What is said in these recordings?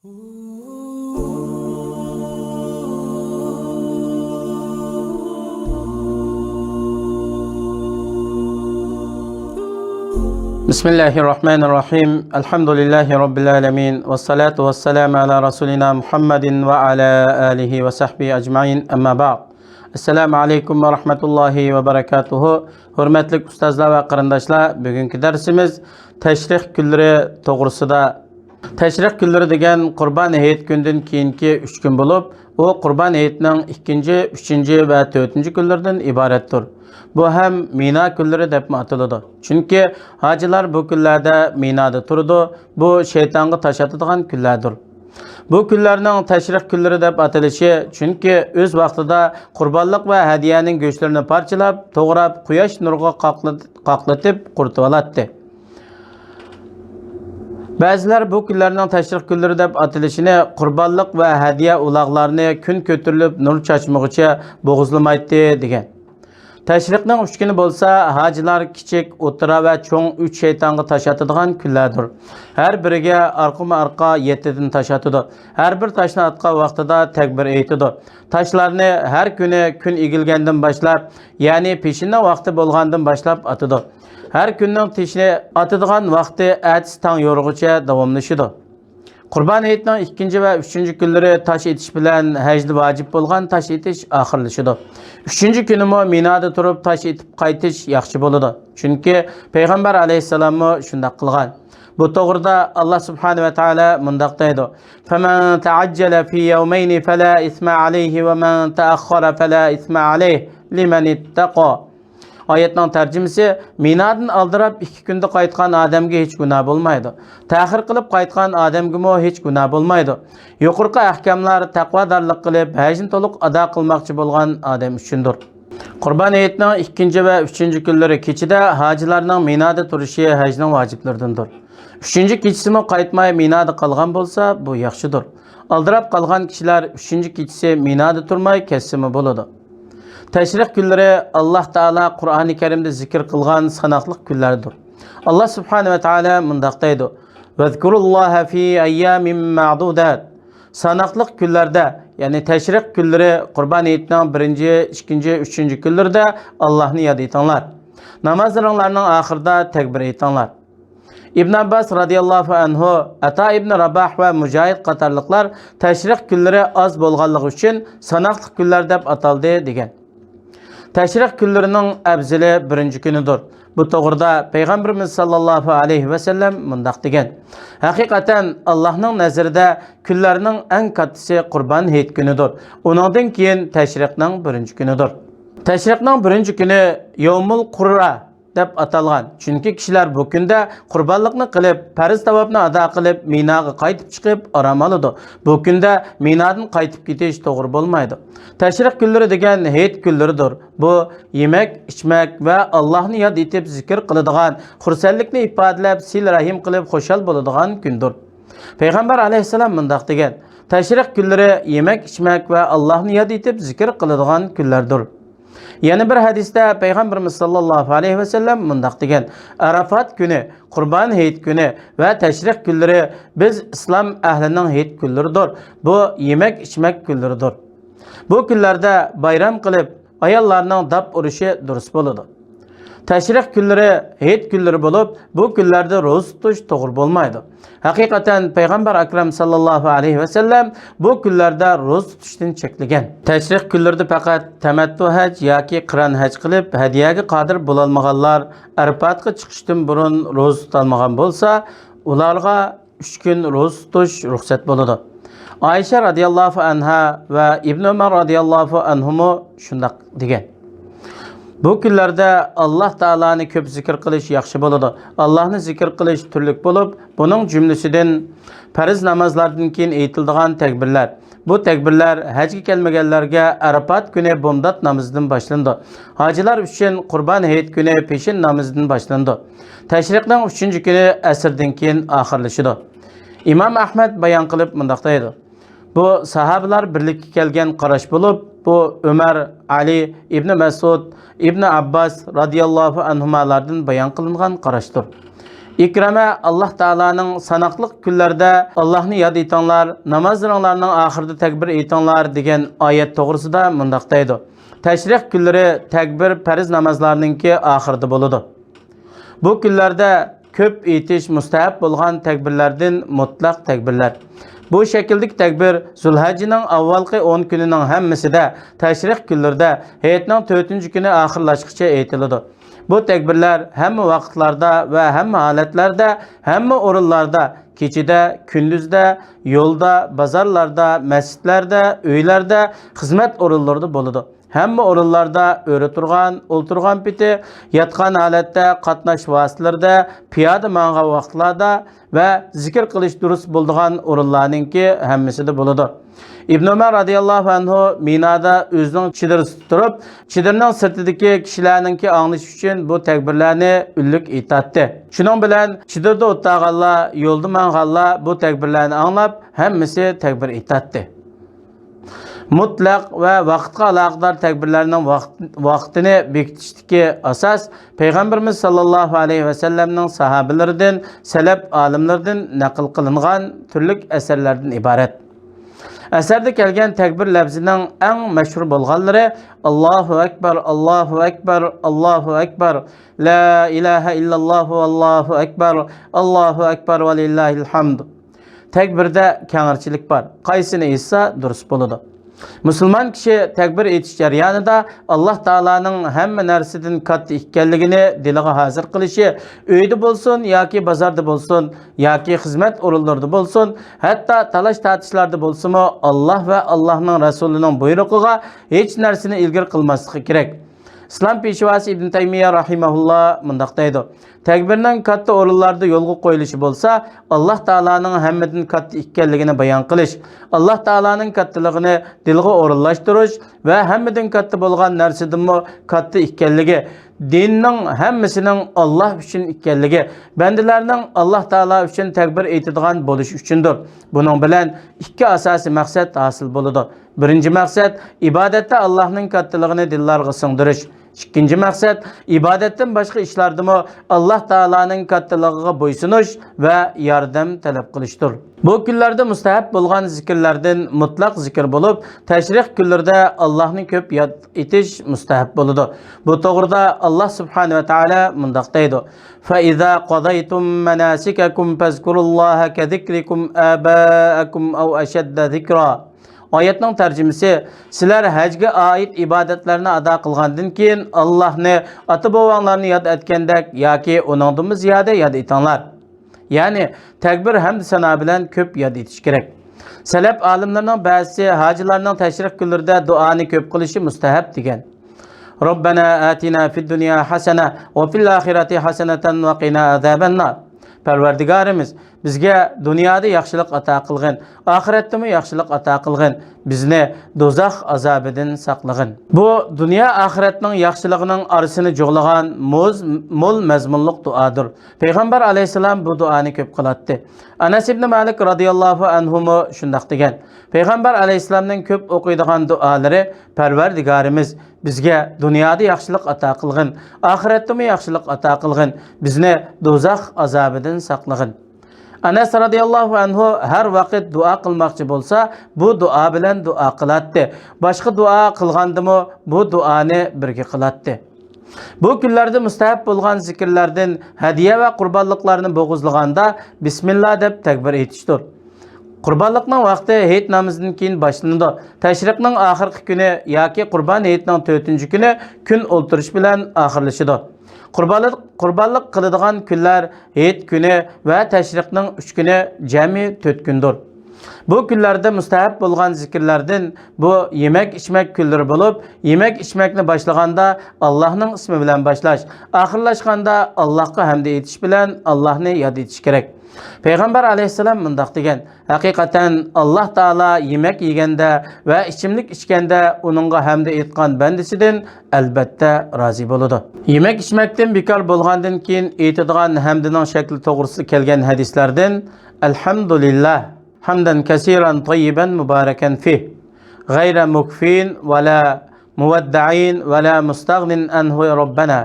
Bismillahirrahmanirrahim. Elhamdülillahi Rabbil alemin. Ve salatu ve selamu ala Resulina Muhammedin ve ala alihi ve sahbihi ecmain. Amma ba'd. Assalamu alaikum ve rahmetullahi ve berekatuhu. Hürmetlik ustazlar ve qarindoshlar, bugünkü dersimiz Teşrih günleri to'g'risida. Teşrih günleri degan Qurban hayit kundan keyingi 3 kun bo'lib, u Qurban hayitining 2, 3 va 4 kunlardan iboratdir. Bu hem Mina günleri deb atiladi. Chunki hojilar bu kunlarda Minada turadi. Bu shaytonga tash atadigan kunlardir. Bu kunlarning tashrih kunlari deb atilishi chunki o'z vaqtida qurbonlik va hadiyaning go'shtlarini parchalab, to'g'rab, quyosh nuriga qoqlatib quritib oladi. Ba'zilar bu kunlarning tashrih kunlari deb atilishini qurbonlik va hadiya uloqlarini kun ko'tarilib nur chachmoqcha bo'g'izlamaydi degan. Teşrikning 3 kuni bo'lsa, hojilar kichik, o'tira va cho'ng 3 shaytonga tash atadigan kunlardir. Har biriga arqama-arqa 7 dan tash atadi. Har bir tashni atgan vaqtida takbir aytadi. Tashlarni har kuni kun egilgandan boshlab, ya'ni peshinning vaqti bo'lgandan boshlab atadi. Har kunning tashni atadigan vaqti ertasi tong yorug'icha davomlashadi. Qurban hayitining 2 va 3 kunlari tash etish bilan hajda vojib bo'lgan tash etish oxirlashadi. 3 kunimi Minada turib tash etib qaytish yaxshi bo'ladi. Chunki payg'ambar alayhisalom shunday qilgan. Bu to'g'rida Alloh subhanahu va taolo mundaq deydi: "Faman ta'ajjala fi yawmayn fala isma alayhi va man ta'akhkhara fala isma alayhi liman ittaqa." Oyatning tarjimasi: Minadan aldirab 2 kunda qaytgan odamga hech gunoh bo'lmaydi. Ta'xir qilib qaytgan odamga hech gunoh bo'lmaydi. Yuqorqi ahkamlar taqvodorlik qilib, hajni to'liq ado qilmoqchi bo'lgan odam uchundir. Qurban hayitining 2 va 3 kunlari kechida hojilarning Minada turishi hajning vojiblaridandir. 3 kechisimi qaytmay Minada qolgan bo'lsa, bu yaxshidir. Aldirab qolgan kishilar 3 kechisi Minada turmay ketsimi bo'ladi. Teşrih günleri Allah Teala Kur'an-ı Kerim'de zikir kılgan sanaklık günlerdir. Allah Subhanahu ve Teala mındaktaydı. "Vezkurullaha fi ayyamin ma'dudat." Sanaklık günlerde, yani teşrih günleri Kurban hayitining 1, 2, 3 günlerde Allah'ını yad etanlar. Namazlarının ahırda tekbir etanlar. İbn Abbas radıyallahu anhu, Ata ibn Rabah ve Mücahit qatarlıklar teşrih günleri az bolğanlığı için sanaklık günler deb ataldı degan. Teşrih günlerinin abzili 1 günüdür. Bu to'g'rida Peygamberimiz sallallahu aleyhi ve sellem mundaq degan. Hakikaten Allah'ın nazarida kunlarning eng kattasi Qurban hayit günüdür. Ondan keyin teşrihning 1 günüdür. Teşrihning 1 günü Yawmul Qurra deb atalgan. Chunki kishilar bu kunda qurbonlikni qilib, farz tavofni ado qilib, Minaga qaytib chiqib orom oladi. Bu kunda Minadan qaytib ketish to'g'ri bo'lmaydi. Tashrih kunlari degan hayit kunlaridir. Bu yemak, ichmak va Allohni yod etib zikr qiladigan, xursandlikni ifodalab, sil rahim qilib xushal bo'ladigan kundir. Payg'ambar alayhisalom mundaq degan: "Tashrih kunlari yemak, ichmak va Allohni yod etib zikr qiladigan kunlardir." Yana bir hadisda Peygamberimiz sallallahu aleyhi ve sellem mundaq degan: "Arafat günü, Qurban hayit günü ve teşrih günleri biz İslam ahlining hayit günleridir. Bu yemek içmek günleridir. Bu günlerde bayram qilib, ayollarning dab urishi durust bo'ladi. Teşrih günleri hayit günleri bo'lib, bu kunlarda ro'za tutish to'g'ri bo'lmaydi. Hakikaten Peygamber Akram sallallahu aleyhi ve sellem bu kunlarda ro'za tutishdan cheklagan. Teşrih kunlarida faqat tamattu haj yoki qiron haj qilib, hadiyaga qodir bo'lolmaganlar Arafatga chiqishdan burun ro'za tutolmagan bo'lsa, ularga 3 kun ro'za tutish ruxsat bo'ladi. Ayşe radıyallahu anha ve İbn Ömer radıyallahu anhumu shunday degan: Bu kunlarda Allah Teala'ni ko'p zikr qilish yaxshi bo'ladi. Allohni zikr qilish turlik bo'lib, buning jumlasidan farz namozlardan keyin aytiladigan takbirlar. Bu takbirlar hajga kelmaganlarga Arafat kuni bomdod namozidan boshlandi. Hojilar uchun Qurban hayit kuni peshin namozidan boshlandi. Tashrihning 3 kuni asrdan keyin oxirlashadi. İmam Ahmad bayon qilib mundaq deydi: Bu sahabalar birlikka kelgan qarash bo'lib, bu Ömer, Ali, İbn Mas'ud, İbn Abbas radıyallahu anhumalardan bayon qilingan qarashdir. İkrama Allah Taala'nın sanaqlıq günlərdə Allah'ını yad etanlar, namazlarının axırda tekbir etanlar degan ayet to'g'risida mundaq deydi. Təşriq günləri tekbir fərz namazlarınınki axırda boludu. Bu günlərdə köp etiş mustahab bo'lgan tekbirlərdən mutlaq tekbirlər. Bu şəkildik tekbir Zulhəcjinin avvalqı 10 gününün hammasida təşriq günlərdə həyatning 4-cü günü axırlaşqıcha aytiladi. Bu tekbirler hem vaqtlarda ve hem haletlarda, hem orunlarda, keçide, gündüzde, yolda, bazarlarda, mescitlerde, öylerde, hizmet orunlarda boludu. Hem orunlarda öre turgan, olturgan piti, yatkan halette, qatnaş vasıtlarda, piyada manga vaqtlarda ve zikir qilish durust bo'ldigan orunlarninki hemmisi de boludu. İbn Ömer radıyallahu anhu Mina'da özünün çidir tutup, çidirinin sırtidaki kişilerinki anlayış için bu tekbirlerini üllük itattı. Şunun bilen çidirde ottağalla, yolda mangalla bu tekbirlerini anlap, hemmisi tekbir itattı. Mutlaq ve vaqtga alaqdar tekbirlerinin vaqtini bekitişdiki asas Peygamberimiz sallallahu aleyhi ve sellem'nin sahabilerinden, selep alimlerden naql kılıngan türlük eserlerden ibaret. Əsərdə gələn təkbir ləfzinin ən məşhur bolğanları Allahu Ekber, Allahu Ekber, Allahu Ekber, La ilahe illallah, Allahu Ekber, Allahu Ekber ve lillahil hamd. Təkbirdə kənarçilik var. Qaysını etsə durust boludu. Müslüman kişi tekbir etiş jarayonida Allah Taala'nın hamma narsadan katta ekanligini diliga hazır qilishi, uyda bo'lsin yoki bozorda bo'lsin, yoki xizmat o'rinlarida bo'lsin, hatto talash tatishlarda bo'lsinmi, Alloh va Allohning rasulining buyrug'iga hech narsani ilgir qilmasligi kerak. İslam peshvasi Ibn Taymiyya rahimahullah mundaq deydi. Tekbirning katta o'rinlarda yo'lga qo'yilishi bo'lsa, Alloh taolaning hammadan katta ekanligini bayon qilish, Alloh taolaning kattaligini dilga o'rinlashtirish va hammadan katta bo'lgan narsadanmi katta ekanligi, dinning hammasining Alloh uchun ekanligi, bandalarning Alloh taolo uchun takbir aytadigan bo'lish uchundir. Buning bilan ikki asosiy maqsad hosil bo'ladi. Birinchi maqsad ibodatda Allohning kattaligini dillarga singdirish. İkinci maksat ibadetten başka işlerde mi Allah Taala'nın kattılığına boysunuş ve yardım talep kılıştır. Bu günlerde müstahap bulgan zikirlerden mutlak zikir bulup, teşrik günlerde Allah'ın köp yad etiş müstahap buludu. Bu doğruda Allah Subhanahu ve Teala mundaktaydı. فَإِذَا قَضَيْتُمْ مَنَاسِكَكُمْ فَاذْكُرُوا اللّٰهَ كَذِكْرِكُمْ آبَاءَكُمْ أَوْ أَشَدَّ ذِكْرًا. Ayetning tarjimasi sizlar hajga oid ibodatlarni ado qilgandan keyin Allohni ota-bobonglarni yod etgandek yoki uningdan ziyoda yod etinglar. Ya'ni takbir hamd sano bilan ko'p yod etish kerak. Salaf olimlarining ba'zisi hojilarning tashrih kunlarida duoni ko'p qilishi mustahab degan. Robbana atina fid dunya hasana va fil oxirati hasanatan va qina azabannar. Parvardigarimiz bizga dunyoda yaxshilik ato qilgin, oxiratda yaxshilik ato qilgin, bizni do'zax azobidan saqlagin. Bu dunyo oxiratning yaxshiligining orasini jo'g'lagan mo'l mazmunliq duodir. Payg'ambar alayhisalom bu duoni ko'p qilatdi. Anas ibn Malik radhiyallohu anhu shunday degan. Payg'ambar alayhisalomning ko'p o'qiydigan duolari Parvardigarimiz bizga dunyoda yaxshilik ato qilgin, oxiratda yaxshilik ato qilgin, bizni do'zax azobidan saqlagin. Anas radıyallahu anhu her vakit dua qilmoqchi bo'lsa, bu dua bilan dua qilatdi. Boshqa dua qilgandimi, bu duoni birga qilatdi. Bu kunlarda mustahab bo'lgan zikrlardan hadiya va qurbonliqlarni bo'g'izlaganda bismillah deb takbir aytishdir. Qurbonliqning vaqti hayit namozidan keyin boshlanadi. Tashriqning oxirgi kuni yoki Qurbon hayitining 4-kuni kun o'ltirish bilan oxirlashadi. Qurbonliq qiladigan kunlar hayit kuni va tashriqning 3 kuni jami 4 kundir. Bu kunlarda mustahab bo'lgan zikrlardan bu yemek içmek kunlari bo'lib, yemek içmekni boshlaganda Allohning ismi bilan boshlash, oxirlashganda Allohga hamd etish bilan Allohni yod etish kerak. Peygamber aleyhisselam mundaq degan, haqiqatan Allah Taala yemek yeganda va ichimlik ichganda uningga hamd etgan bandasidan albatta rozi bo'ladi. Yemek içmekten bekor bo'lgandan keyin aytadigan hamdining shakli to'g'risida kelgan hadislardan alhamdulillah hamdan kasiran tayyiban mubarakan fih g'ayra mukfin va la muwadda'in va la mustaghnin anhu robbana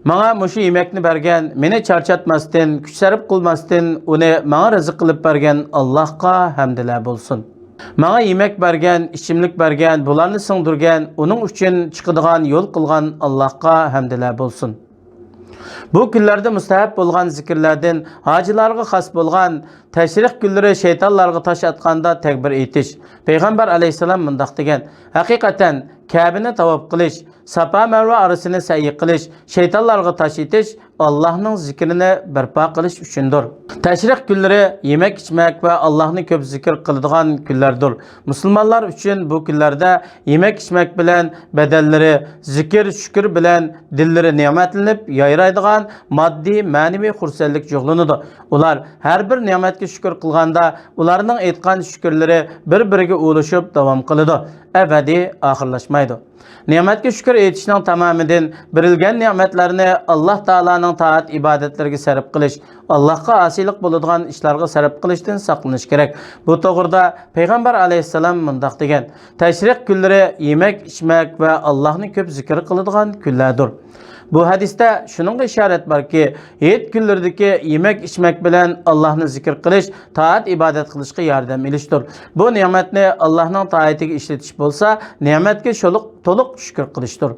Manga mushu yemekni bergan, meni charchatmasdan, kuch sarf qilmasdan, uni manga rizq qilib bergan Allohga hamdlar bo'lsin. Manga yemek bergan, ichimlik bergan, bularni singdirgan, uning uchun chiqadigan yo'l qilgan Allohga hamdlar bo'lsin. Bu kunlarda mustahab bo'lgan zikrlardan hojilarga xos bo'lgan tashrih kunlari shaytonlarga tosh atganda takbir aytish. Payg'ambar alayhisalom mundaq degan: haqiqatan Ka'bani tavob qilish, Safa Marva orasini sa'i qilish, shaytonlarga tosh etish Allohning zikrini barpo qilish uchundir. Tashrih kunlari yemek ichmak va Allohni ko'p zikr qiladigan kunlardir. Musulmonlar uchun bu kunlarda yemek ichmak bilan badallari, zikr, shukr bilan dillari ne'matlanib, yayraydigan moddiy, ma'naviy xursandlik yo'qlanadi. Ular har bir ne'matga shukr qilganda, ularning aytgan shukrlari bir-biriga ulashib davom qiladi. Abadiy oxirlashmaydi. Ne'matga shukr etishning tamamidan berilgan ne'matlarni Alloh taolaning taat ibodatlariga sarf qilish, Allohga osiylik bo'ladigan ishlarga sarf qilishdan saqlanish kerak. Bu to'g'rida Payg'ambar alayhisalom mundaq degan: tashrih kunlari yemek, ichmak va Allohni ko'p zikr qiladigan kunlardir. Bu hadisda shuningga ishorat borki, hayit kunlaridagi yemek ichmak bilan Allohni zikr qilish, taat ibodat qilishga yordam berishdir. Bu ne'matni Allohning taatiga ishlatish bo'lsa, ne'matga to'liq shukr qilishdir.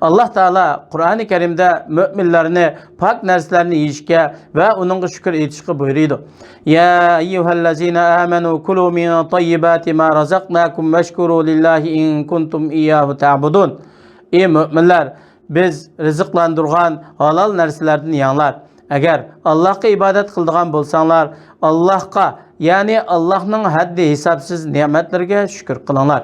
Alloh taolo Qur'oni Karimda mu'minlarni pok narsalarni yeyishga va uningga shukr etishga buyurdi. Ya ayyuhallazina amanu kulu min tayyibati ma razaqnakum washkuru lillahi in kuntum iyyahu ta'budun. Ey mu'minlar, biz rizqlandırgan halal narsalardan yanglar. Agar Allohga ibodat qiladigan bo'lsanglar, Allohga, ya'ni Allohning haddi hisobsiz ne'matlariga shukr qilinglar.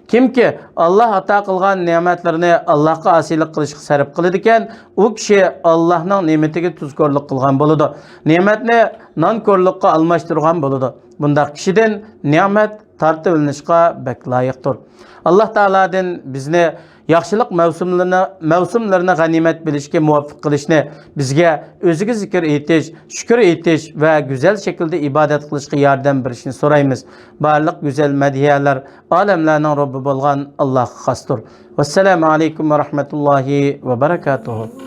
Kimki Alloh ato qilgan ne'matlarni Allohga osiylik qilishga sarf qiladi ekan, u kishi Allohning ne'matiga tuzkorlik qilgan bo'ladi. Ne'matni nonko'rlikqa almashtirgan bo'ladi. Bundaq kishidan ne'mat tortib olinishga bek loyiqdir. Alloh taoladan bizni yaxshilik mavsumlarini g'animat bilishga muvaffaq qilishni, bizga o'ziga zikr etish, shukr etish va go'zal shaklda ibodat qilishga yordam berishni so'raymiz. Barliq go'zal madiyalar olamlarning Robbi bo'lgan Allohga xosdir. Vassalomu alaykum va rahmatullohi va barakatuh.